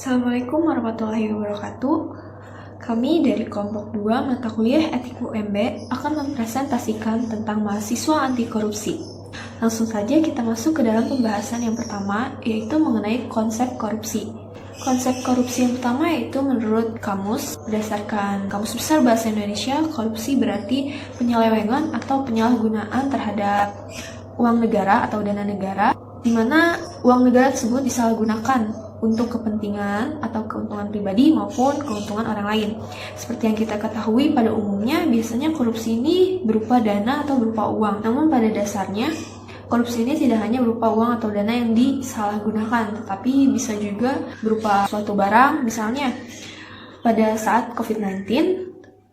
Assalamualaikum warahmatullahi wabarakatuh. Kami dari kelompok 2 mata kuliah Etik UMB akan mempresentasikan tentang mahasiswa anti korupsi. Langsung saja kita masuk ke dalam pembahasan yang pertama, yaitu mengenai konsep korupsi. Konsep korupsi yang pertama yaitu menurut kamus, berdasarkan Kamus Besar Bahasa Indonesia, korupsi berarti penyelewengan atau penyalahgunaan terhadap uang negara atau dana negara, di mana uang negara tersebut disalahgunakan untuk kepentingan atau keuntungan pribadi maupun keuntungan orang lain. Seperti yang kita ketahui pada umumnya, biasanya korupsi ini berupa dana atau berupa uang. Namun pada dasarnya, korupsi ini tidak hanya berupa uang atau dana yang disalahgunakan, tetapi bisa juga berupa suatu barang. Misalnya, pada saat COVID-19,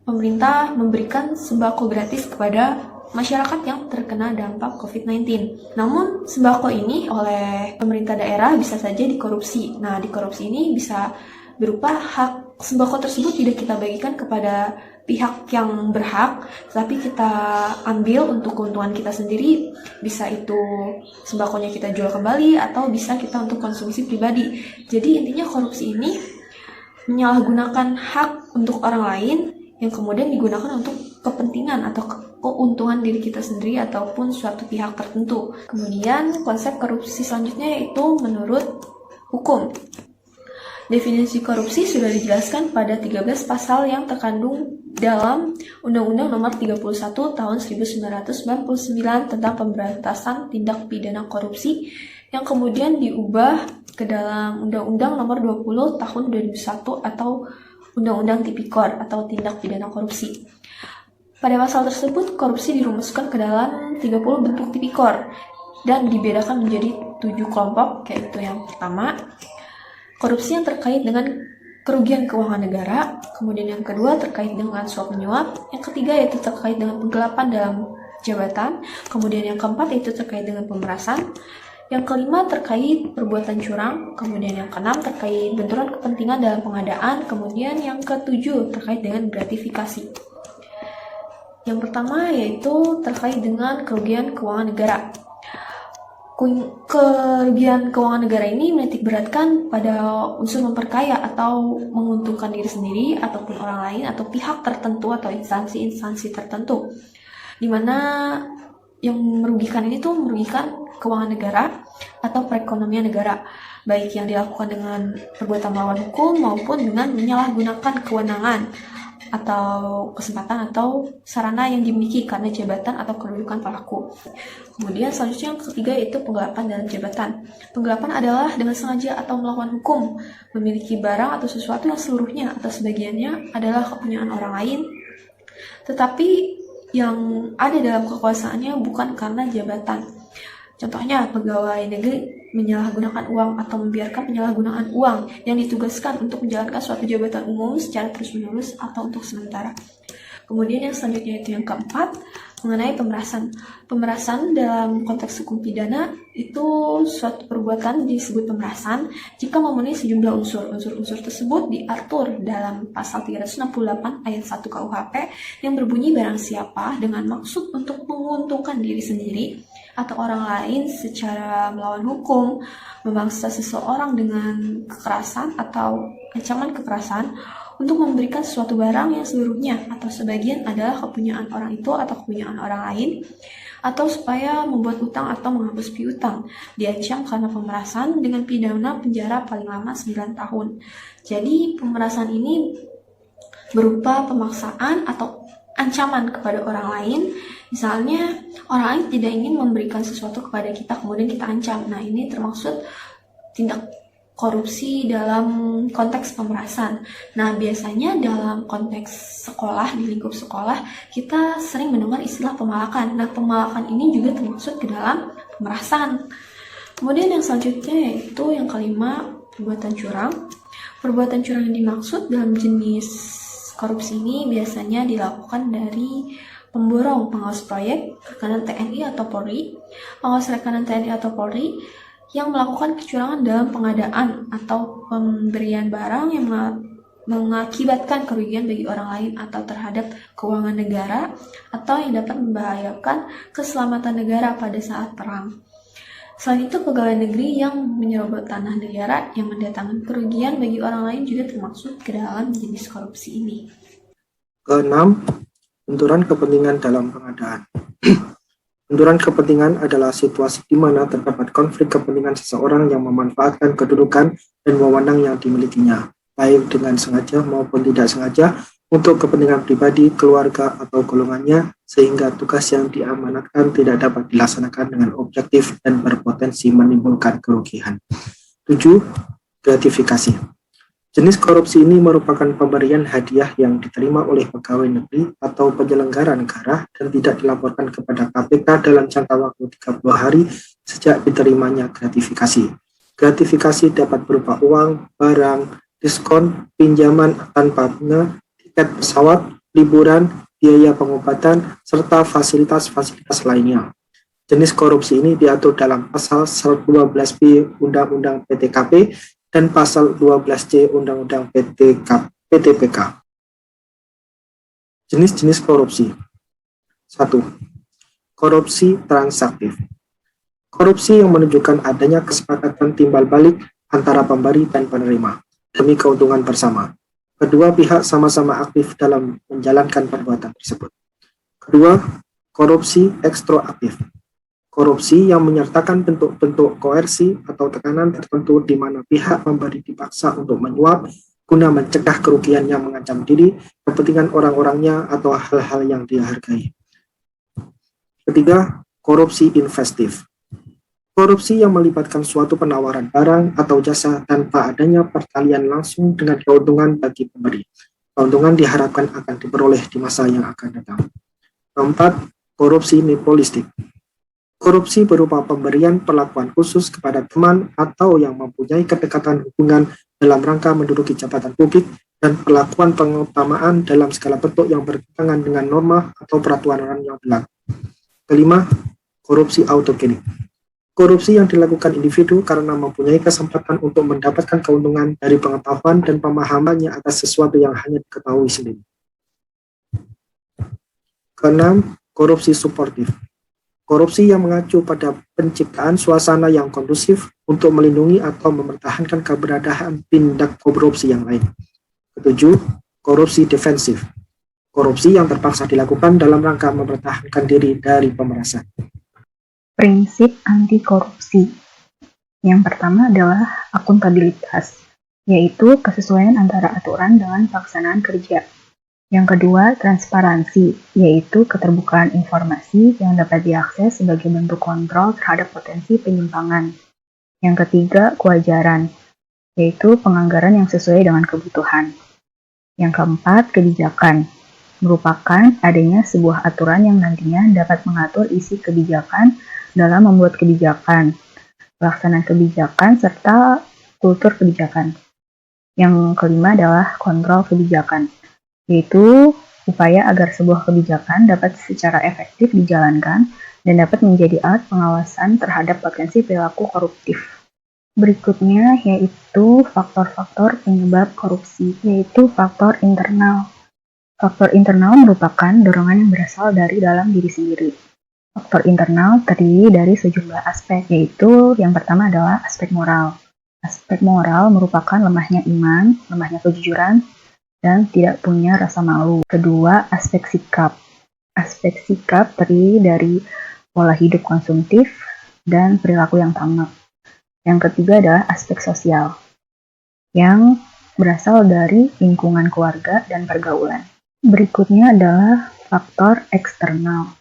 pemerintah memberikan sembako gratis kepada masyarakat yang terkena dampak COVID-19. Namun, sembako ini oleh pemerintah daerah bisa saja dikorupsi. Nah, dikorupsi ini bisa berupa hak sembako tersebut tidak kita bagikan kepada pihak yang berhak, tapi kita ambil untuk keuntungan kita sendiri. Bisa itu sembakonya kita jual kembali, atau bisa kita untuk konsumsi pribadi. Jadi, intinya korupsi ini menyalahgunakan hak untuk orang lain yang kemudian digunakan untuk kepentingan atau keuntungan diri kita sendiri ataupun suatu pihak tertentu. Kemudian konsep korupsi selanjutnya yaitu menurut hukum. Definisi korupsi sudah dijelaskan pada 13 pasal yang terkandung dalam Undang-Undang Nomor 31 Tahun 1999 tentang Pemberantasan Tindak Pidana Korupsi yang kemudian diubah ke dalam Undang-Undang Nomor 20 Tahun 2001 atau Undang-Undang Tipikor atau Tindak Pidana Korupsi. Pada pasal tersebut, korupsi dirumuskan ke dalam 30 bentuk tipikor dan dibedakan menjadi 7 kelompok, yaitu yang pertama, korupsi yang terkait dengan kerugian keuangan negara, kemudian yang kedua terkait dengan suap menyuap, yang ketiga yaitu terkait dengan penggelapan dalam jabatan, kemudian yang keempat yaitu terkait dengan pemerasan, yang kelima terkait perbuatan curang, kemudian yang keenam terkait benturan kepentingan dalam pengadaan, kemudian yang ketujuh terkait dengan gratifikasi. Yang pertama yaitu terkait dengan kerugian keuangan negara. Kerugian keuangan negara ini menitik beratkan pada unsur memperkaya atau menguntungkan diri sendiri ataupun orang lain atau pihak tertentu atau instansi-instansi tertentu, di mana yang merugikan ini tuh merugikan keuangan negara atau perekonomian negara, baik yang dilakukan dengan perbuatan melawan hukum maupun dengan menyalahgunakan kewenangan atau kesempatan atau sarana yang dimiliki karena jabatan atau kedudukan pelaku. Kemudian selanjutnya yang ketiga yaitu penggelapan dalam jabatan. Penggelapan adalah dengan sengaja atau melawan hukum, memiliki barang atau sesuatu yang seluruhnya atau sebagiannya adalah kepunyaan orang lain, tetapi yang ada dalam kekuasaannya bukan karena jabatan. Contohnya, pegawai negeri menyalahgunakan uang atau membiarkan penyalahgunaan uang yang ditugaskan untuk menjalankan suatu jabatan umum secara terus-menerus atau untuk sementara. Kemudian yang selanjutnya itu yang keempat, mengenai pemerasan. Pemerasan dalam konteks hukum pidana itu suatu perbuatan disebut pemerasan jika memenuhi sejumlah unsur. Unsur-unsur tersebut diatur dalam pasal 368 ayat 1 KUHP yang berbunyi barang siapa dengan maksud untuk menguntungkan diri sendiri atau orang lain secara melawan hukum, memaksa seseorang dengan kekerasan atau ancaman kekerasan untuk memberikan suatu barang yang seluruhnya atau sebagian adalah kepunyaan orang itu atau kepunyaan orang lain, atau supaya membuat utang atau menghapus piutang, diancam karena pemerasan dengan pidana penjara paling lama 9 tahun. Jadi pemerasan ini berupa pemaksaan atau ancaman kepada orang lain. Misalnya, orang lain tidak ingin memberikan sesuatu kepada kita, kemudian kita ancam. Nah, ini termaksud tindak korupsi dalam konteks pemerasan. Nah, biasanya dalam konteks sekolah, di lingkup sekolah, kita sering mendengar istilah pemalakan. Nah, pemalakan ini juga termaksud ke dalam pemerasan. Kemudian yang selanjutnya yaitu yang kelima, perbuatan curang. Perbuatan curang yang dimaksud dalam jenis korupsi ini biasanya dilakukan dari pemborong, pengawas proyek, rekanan TNI atau Polri, pengawas rekanan TNI atau Polri yang melakukan kecurangan dalam pengadaan atau pemberian barang yang mengakibatkan kerugian bagi orang lain atau terhadap keuangan negara atau yang dapat membahayakan keselamatan negara pada saat perang. Selain itu, pegawai negeri yang menyerobot tanah negara yang mendatangkan kerugian bagi orang lain juga termasuk ke dalam jenis korupsi ini. Keenam, benturan kepentingan dalam pengadaan. Benturan kepentingan adalah situasi di mana terdapat konflik kepentingan seseorang yang memanfaatkan kedudukan dan wewenang yang dimilikinya, baik dengan sengaja maupun tidak sengaja, untuk kepentingan pribadi, keluarga, atau golongannya, sehingga tugas yang diamanatkan tidak dapat dilaksanakan dengan objektif dan berpotensi menimbulkan kerugian. 7. Gratifikasi. Jenis korupsi ini merupakan pemberian hadiah yang diterima oleh pegawai negeri atau penyelenggara negara dan tidak dilaporkan kepada KPK dalam jangka waktu 30 hari sejak diterimanya gratifikasi. Gratifikasi dapat berupa uang, barang, diskon, pinjaman tanpa bunga, tiket pesawat, liburan, biaya pengobatan, serta fasilitas-fasilitas lainnya. Jenis korupsi ini diatur dalam pasal 12B Undang-Undang PTKP dan pasal 12C Undang-Undang PTPK. Jenis-jenis korupsi. 1. Korupsi transaktif. Korupsi yang menunjukkan adanya kesepakatan timbal balik antara pemberi dan penerima demi keuntungan bersama. Kedua pihak sama-sama aktif dalam menjalankan perbuatan tersebut. Kedua, korupsi ekstraaktif. Korupsi yang menyertakan bentuk-bentuk koersi atau tekanan tertentu di mana pihak pemberi dipaksa untuk menyuap guna mencegah kerugian yang mengancam diri, kepentingan orang-orangnya, atau hal-hal yang dia hargai. Ketiga, korupsi investif. Korupsi yang melibatkan suatu penawaran barang atau jasa tanpa adanya pertalian langsung dengan keuntungan bagi pemberi. Keuntungan diharapkan akan diperoleh di masa yang akan datang. Keempat, korupsi nepolistik. Korupsi berupa pemberian perlakuan khusus kepada teman atau yang mempunyai kedekatan hubungan dalam rangka menduduki jabatan publik dan perlakuan pengutamaan dalam segala bentuk yang bertentangan dengan norma atau peraturan yang berlaku. Kelima, korupsi autogenik. Korupsi yang dilakukan individu karena mempunyai kesempatan untuk mendapatkan keuntungan dari pengetahuan dan pemahamannya atas sesuatu yang hanya diketahui sendiri. Keenam, korupsi suportif. Korupsi yang mengacu pada penciptaan suasana yang kondusif untuk melindungi atau mempertahankan keberadaan tindak korupsi yang lain. Ketujuh, korupsi defensif. Korupsi yang terpaksa dilakukan dalam rangka mempertahankan diri dari pemerasan. Prinsip anti korupsi. Yang pertama adalah akuntabilitas, yaitu kesesuaian antara aturan dengan pelaksanaan kerja. Yang kedua, transparansi, yaitu keterbukaan informasi yang dapat diakses sebagai bentuk kontrol terhadap potensi penyimpangan. Yang ketiga, kewajaran, yaitu penganggaran yang sesuai dengan kebutuhan. Yang keempat, kebijakan, merupakan adanya sebuah aturan yang nantinya dapat mengatur isi kebijakan dalam membuat kebijakan, pelaksanaan kebijakan, serta kultur kebijakan. Yang kelima adalah kontrol kebijakan, yaitu upaya agar sebuah kebijakan dapat secara efektif dijalankan dan dapat menjadi alat pengawasan terhadap potensi perilaku koruptif. Berikutnya yaitu faktor-faktor penyebab korupsi, yaitu faktor internal. Faktor internal merupakan dorongan yang berasal dari dalam diri sendiri. Faktor internal terdiri dari sejumlah aspek, yaitu yang pertama adalah aspek moral. Aspek moral merupakan lemahnya iman, lemahnya kejujuran, dan tidak punya rasa malu. Kedua, aspek sikap. Aspek sikap terdiri dari pola hidup konsumtif dan perilaku yang tamak. Yang ketiga adalah aspek sosial, yang berasal dari lingkungan keluarga dan pergaulan. Berikutnya adalah faktor eksternal.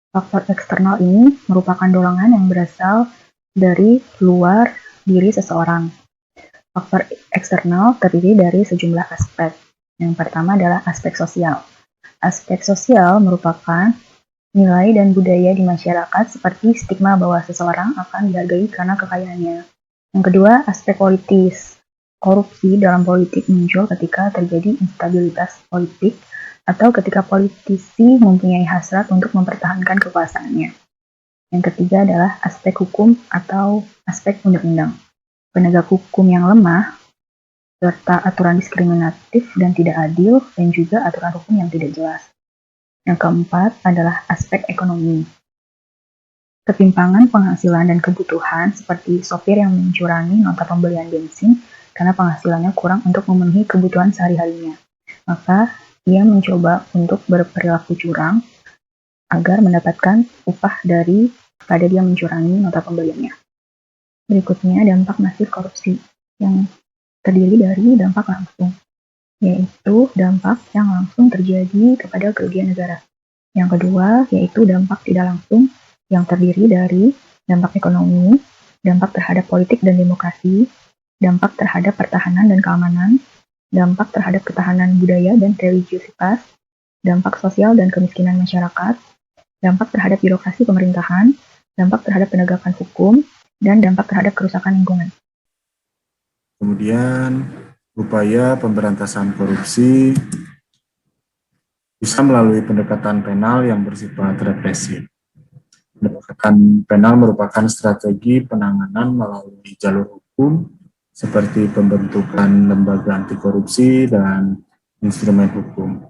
Faktor eksternal ini merupakan dorongan yang berasal dari luar diri seseorang. Faktor eksternal terdiri dari sejumlah aspek. Yang pertama adalah aspek sosial. Aspek sosial merupakan nilai dan budaya di masyarakat seperti stigma bahwa seseorang akan dihargai karena kekayaannya. Yang kedua, aspek politis. Korupsi dalam politik muncul ketika terjadi instabilitas politik atau ketika politisi mempunyai hasrat untuk mempertahankan kekuasaannya. Yang ketiga adalah aspek hukum atau aspek undang-undang. Penegak hukum yang lemah, serta aturan diskriminatif dan tidak adil, dan juga aturan hukum yang tidak jelas. Yang keempat adalah aspek ekonomi. ketimpangan penghasilan dan kebutuhan seperti sopir yang mencurangi nota pembelian bensin karena penghasilannya kurang untuk memenuhi kebutuhan sehari-harinya. Maka ia mencoba untuk berperilaku curang agar mendapatkan upah daripada dia mencurangi nota pembeliannya. Berikutnya, dampak masif korupsi yang terdiri dari dampak langsung, yaitu dampak yang langsung terjadi kepada kerugian negara. Yang kedua, yaitu dampak tidak langsung yang terdiri dari dampak ekonomi, dampak terhadap politik dan demokrasi, dampak terhadap pertahanan dan keamanan, dampak terhadap ketahanan budaya dan religiusitas, dampak sosial dan kemiskinan masyarakat, dampak terhadap birokrasi pemerintahan, dampak terhadap penegakan hukum, dan dampak terhadap kerusakan lingkungan. Kemudian, upaya pemberantasan korupsi bisa melalui pendekatan penal yang bersifat represif. Pendekatan penal merupakan strategi penanganan melalui jalur hukum seperti pembentukan lembaga anti korupsi dan instrumen hukum.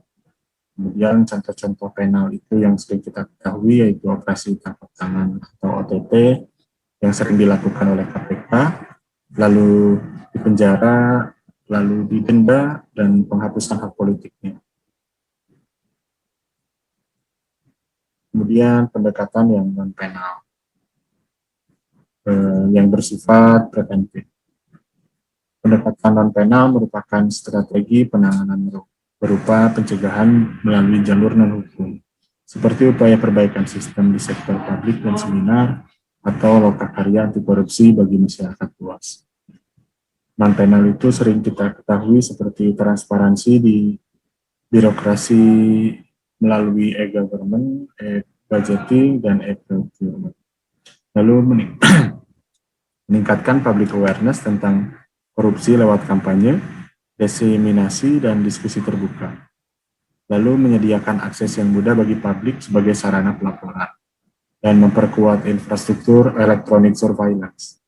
Kemudian contoh-contoh penal itu yang sering kita ketahui yaitu operasi tangkap tangan atau OTT yang sering dilakukan oleh KPK, lalu dipenjara, lalu didenda, dan penghapusan hak politiknya. Kemudian pendekatan yang non-penal, yang bersifat preventif. Pendekatan non-penal merupakan strategi penanganan berupa pencegahan melalui jalur non-hukum, seperti upaya perbaikan sistem di sektor publik dan seminar, atau lokakarya anti korupsi bagi masyarakat luas. Non-penal itu sering kita ketahui seperti transparansi di birokrasi melalui e-government, e-budgeting, dan e-procurement. Lalu meningkatkan public awareness tentang korupsi lewat kampanye, diseminasi, dan diskusi terbuka. Lalu menyediakan akses yang mudah bagi publik sebagai sarana pelaporan, dan memperkuat infrastruktur electronic surveillance.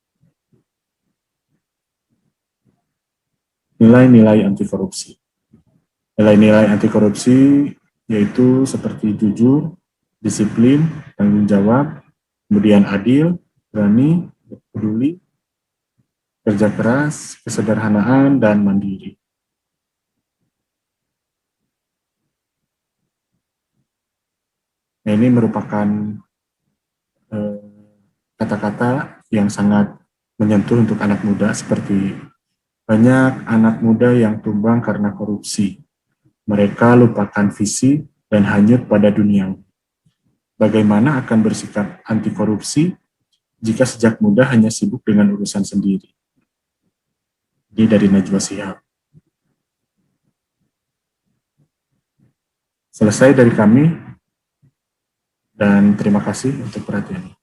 Nilai-nilai anti korupsi. Nilai-nilai anti korupsi yaitu seperti jujur, disiplin, tanggung jawab, kemudian adil, berani, peduli, kerja keras, kesederhanaan, dan mandiri. Nah, ini merupakan kata-kata yang sangat menyentuh untuk anak muda, seperti banyak anak muda yang tumbang karena korupsi. Mereka lupakan visi dan hanyut pada dunia. Bagaimana akan bersikap anti korupsi jika sejak muda hanya sibuk dengan urusan sendiri? Ini dari Najwa Shihab. Selesai dari kami, dan terima kasih untuk perhatiannya.